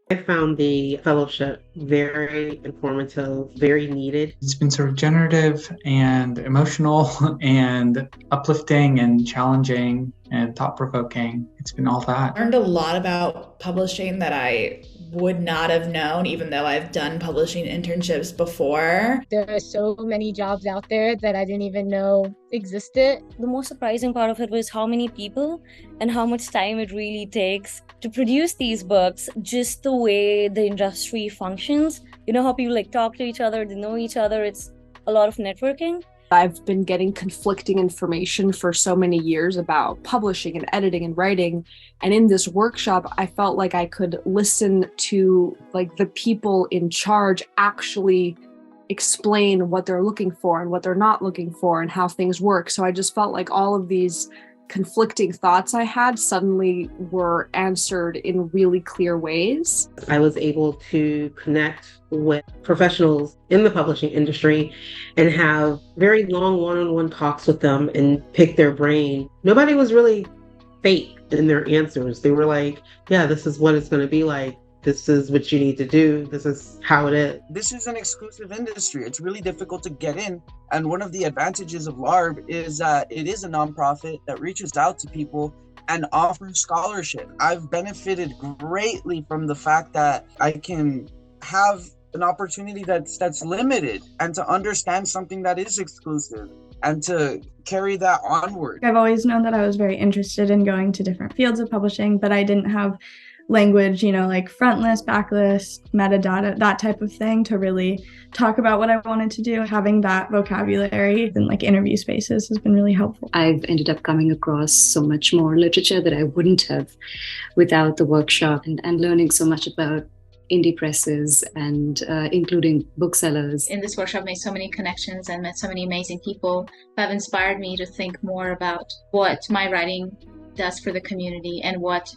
I found the fellowship very informative, very needed. It's been sort of generative and emotional and uplifting and challenging and thought-provoking. It's been all that. I learned a lot about publishing that I would not have known, even though I've done publishing internships before. There are so many jobs out there that I didn't even know existed. The most surprising part of it was how many people and how much time it really takes to produce these books, just the way the industry functions. You know how people like talk to each other, they know each other, it's a lot of networking. I've been getting conflicting information for so many years about publishing and editing and writing. And in this workshop, I felt like I could listen to like the people in charge actually explain what they're looking for and what they're not looking for and how things work. So I just felt like all of these conflicting thoughts I had suddenly were answered in really clear ways. I was able to connect with professionals in the publishing industry and have very long one-on-one talks with them and pick their brain. Nobody was really fake in their answers. They were like, yeah, this is what it's going to be like. This is what you need to do. This is how it is. This is an exclusive industry. It's really difficult to get in. And one of the advantages of LARB is that it is a nonprofit that reaches out to people and offers scholarship. I've benefited greatly from the fact that I can have an opportunity that's limited and to understand something that is exclusive and to carry that onward. I've always known that I was very interested in going to different fields of publishing, but I didn't have language, like frontlist, backlist, metadata, that type of thing to really talk about what I wanted to do. Having that vocabulary in like interview spaces has been really helpful. I've ended up coming across so much more literature that I wouldn't have without the workshop and learning so much about indie presses and including booksellers. In this workshop, I made so many connections and met so many amazing people who have inspired me to think more about what my writing does for the community and what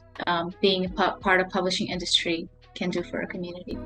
being a part of publishing industry can do for a community.